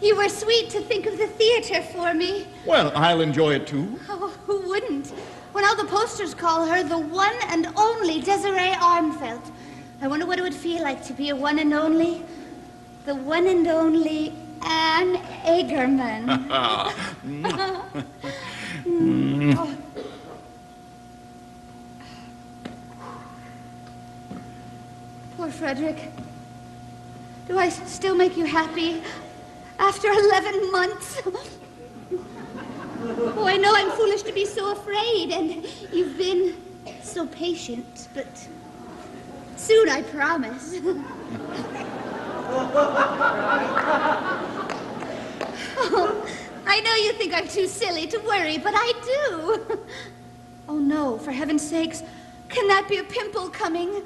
You were sweet to think of the theater for me. Well, I'll enjoy it too. Oh, who wouldn't? When all the posters call her the one and only Desiree Armfelt. I wonder what it would feel like to be a one and only. The one and only Anne Egerman. Oh. Poor Frederick. Do I still make you happy after 11 months? Oh, I know I'm foolish to be so afraid, and you've been so patient, but soon, I promise. Oh, I know you think I'm too silly to worry, but I do. Oh, no, for heaven's sakes, can that be a pimple coming?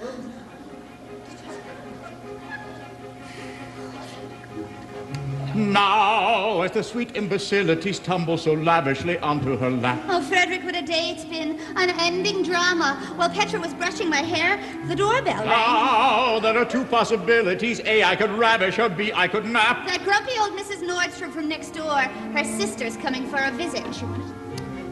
Now, as the sweet imbecilities tumble so lavishly onto her lap. Oh, Frederick, what a day it's been. Unending drama. While Petra was brushing my hair, the doorbell rang. Now, there are two possibilities. A, I could ravish, or B, I could nap. That grumpy old Mrs. Nordstrom from next door. Her sister's coming for a visit.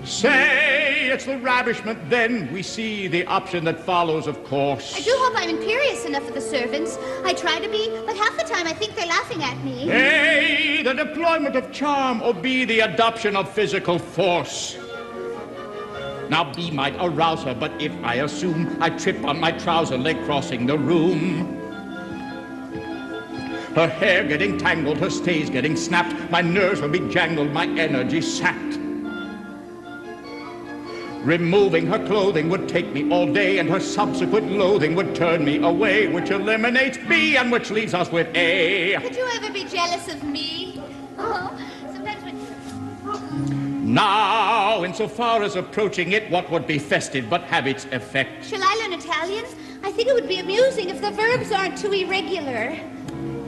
Say it's the ravishment, then we see the option that follows, of course. I do hope I'm imperious enough for the servants. I try to be, but half the time I think they're laughing at me. A, the deployment of charm, or B, the adoption of physical force. Now B might arouse her, but if I assume I trip on my trouser leg crossing the room, her hair getting tangled, her stays getting snapped, my nerves will be jangled, my energy sapped. Removing her clothing would take me all day, and her subsequent loathing would turn me away, which eliminates B and which leaves us with A. Could you ever be jealous of me? Oh, sometimes when... Now, insofar as approaching it, what would be festive but have its effect? Shall I learn Italian? I think it would be amusing if the verbs aren't too irregular.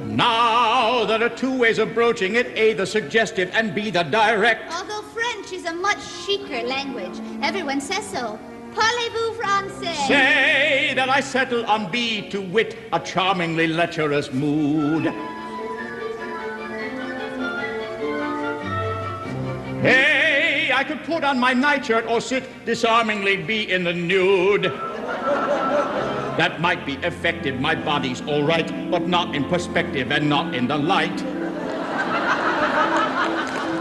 Now, there are two ways of broaching it, A, the suggestive, and B, the direct. Although French is a much chicer language. Everyone says so. Parlez-vous français? Say that I settle on B, to wit, a charmingly lecherous mood. Hey, I could put on my nightshirt or sit disarmingly be in the nude. That might be effective, my body's all right, but not in perspective and not in the light.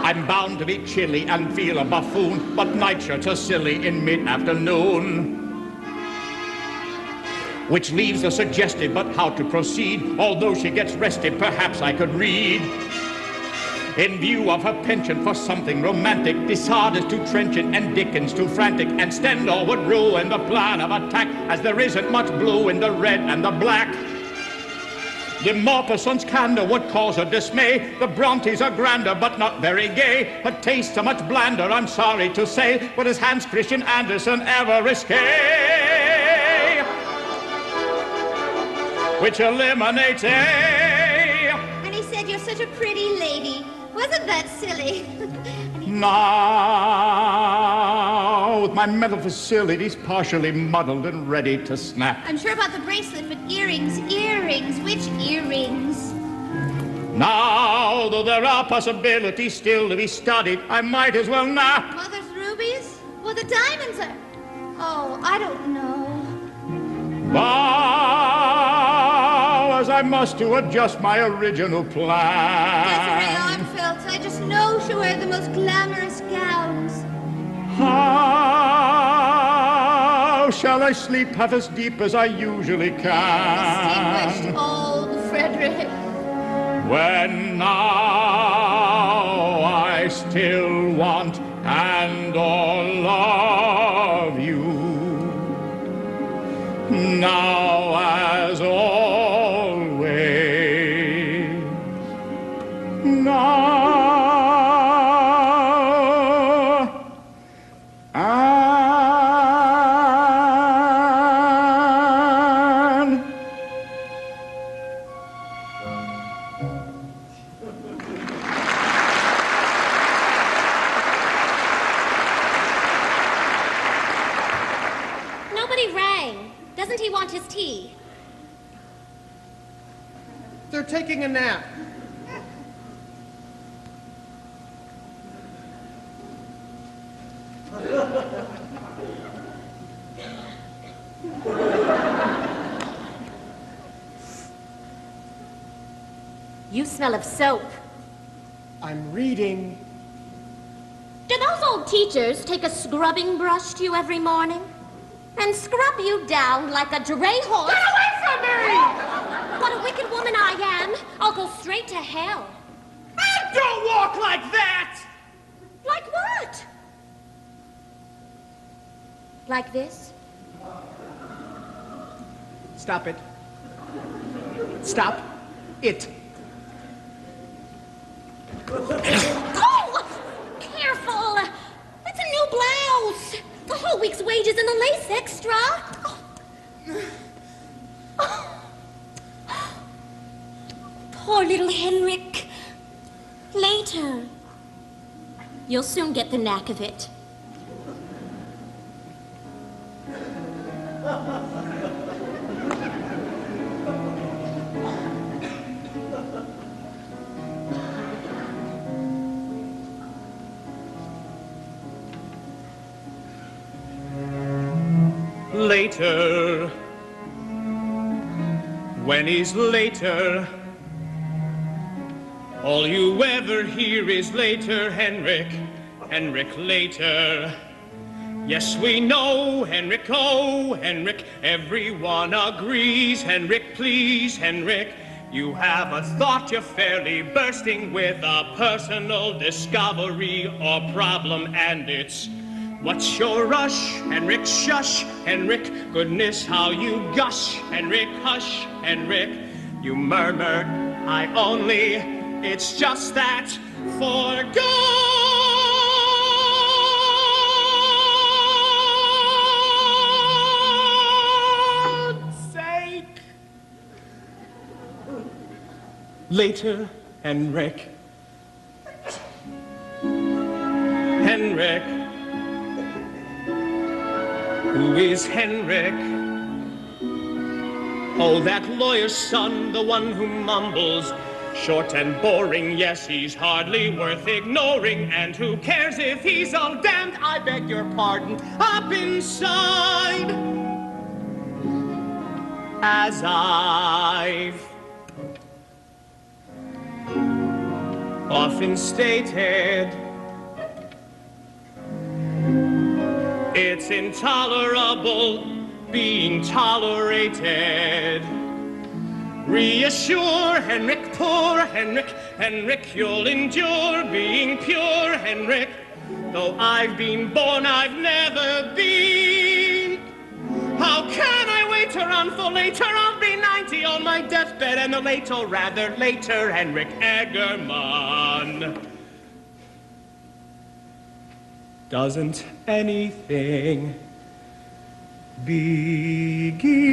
I'm bound to be chilly and feel a buffoon, but nightshirts are silly in mid-afternoon. Which leaves the suggestive, but how to proceed? Although she gets rested, perhaps I could read. In view of her penchant for something romantic, Dissard is too trenchant and Dickens too frantic, and Stendhal would ruin the plan of attack, as there isn't much blue in the red and the black. De Maupassant's candor would cause her dismay. The Brontes are grander, but not very gay. Her tastes are much blander, I'm sorry to say, but is Hans Christian Andersen ever risque? Which eliminates A. And he said you're such a pretty lady. Wasn't that silly? Now, with my mental facilities partially muddled and ready to snap. I'm sure about the bracelet, but earrings, which earrings? Now, though there are possibilities still to be studied, I might as well nap. Mother's rubies? Well, the diamonds are... Oh, I don't know. Bow as I must to adjust my original plan. Desiree Armfelt, I just know she'll wear the most glamorous gowns. How shall I sleep half as deep as I usually can? Distinguished old Frederick. When now I still want and all love you. Now as always. Now. Doesn't he want his tea? They're taking a nap. You smell of soap. I'm reading. Do those old teachers take a scrubbing brush to you every morning? And scrub you down like a dray horse? Get away from me! What a wicked woman I am. I'll go straight to hell. Don't walk like that! Like what? Like this? Stop it. Stop it. Oh! Careful! That's a new blouse! The whole week's wages and the lace extra! Oh. Poor little Henrik. Later. You'll soon get the knack of it. Later. When is later? All you ever hear is later, Henrik. Henrik, later. Yes, we know, Henrik, oh, Henrik. Everyone agrees, Henrik, please, Henrik. You have a thought you're fairly bursting with, a personal discovery or problem, and it's... What's your rush, Henrik? Shush, Henrik. Goodness, how you gush, Henrik. Hush, Henrik. You murmured, I only. It's just that for God's sake. Later, Henrik. Henrik. Who is Henrik? Oh, that lawyer's son, the one who mumbles. Short and boring, yes, he's hardly worth ignoring. And who cares if he's all damned? I beg your pardon. Up inside, as I've often stated, it's intolerable being tolerated. Reassure, Henrik, poor Henrik. Henrik, you'll endure being pure, Henrik. Though I've been born, I've never been. How can I wait around for later? I'll be 90 on my deathbed, and the late, or rather later, Henrik Egerman. Doesn't anything begin?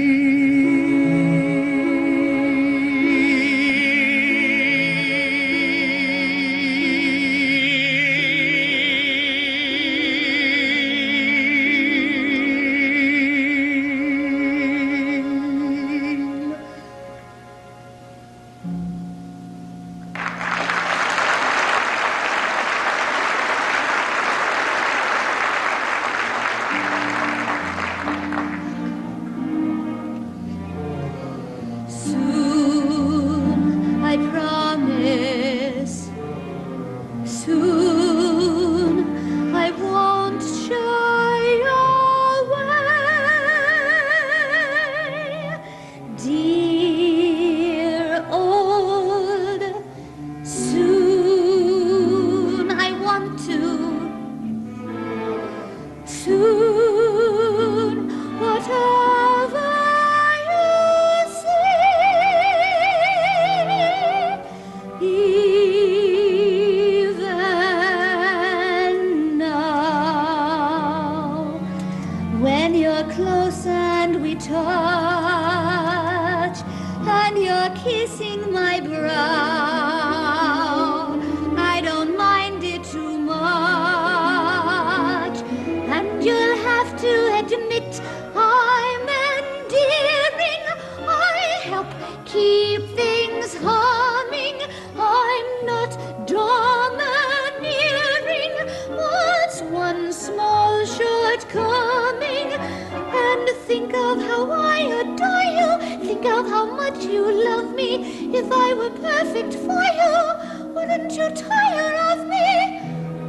Think of how I adore you. Think of how much you love me. If I were perfect for you, wouldn't you tire of me?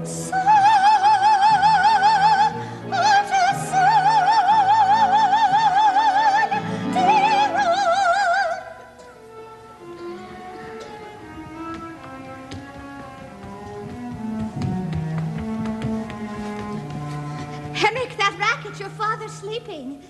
So, oh, too soon, dear old. Henrik, that racket, your father's sleeping.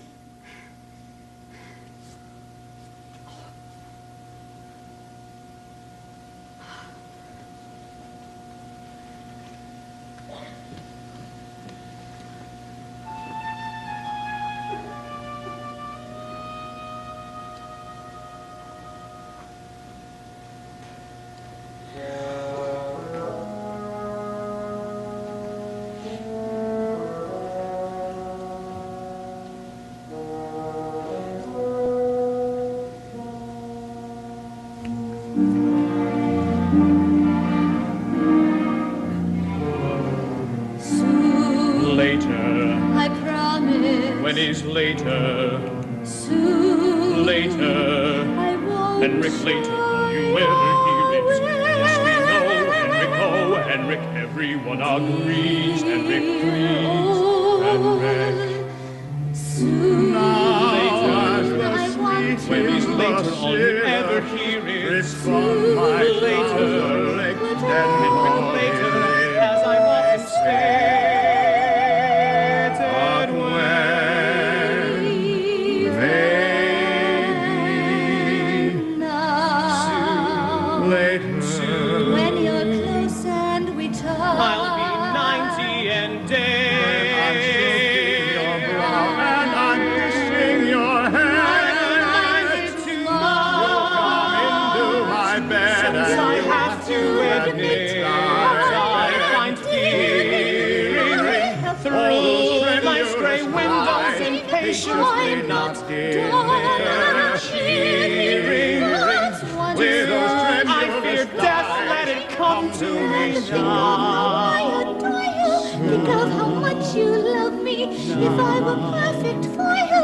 When is later? Soon. Later. I won't. Henrik, later. Will you ever hear it? Yes, we know. Henrik, oh, Henrik. Everyone agrees. Henrik, please. Henrik. Soon. Later. I want to. When is later? All you ever hear is Soon. Later. Henrik, later. As I'm often stated. When you're close and we talk, I'll be 90 and dead. And I'm kissing your hand. You'll come into my bed Since and I you have to admit I find peering through life's grey windows impatiently not cheering. with those I fear death, let it come to me I now. adore you. Think of how much you love me. If I were perfect for you,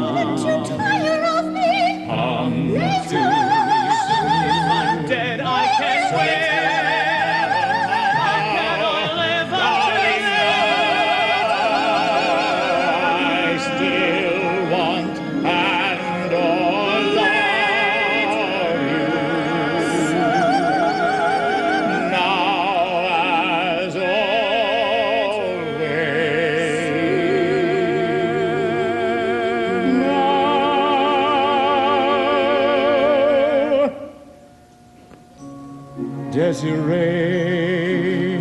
wouldn't you tire of me? Come Later. to me soon. If I'm dead, I can wait. How can I live I still want and all love you. Now as always. Now, Desiree.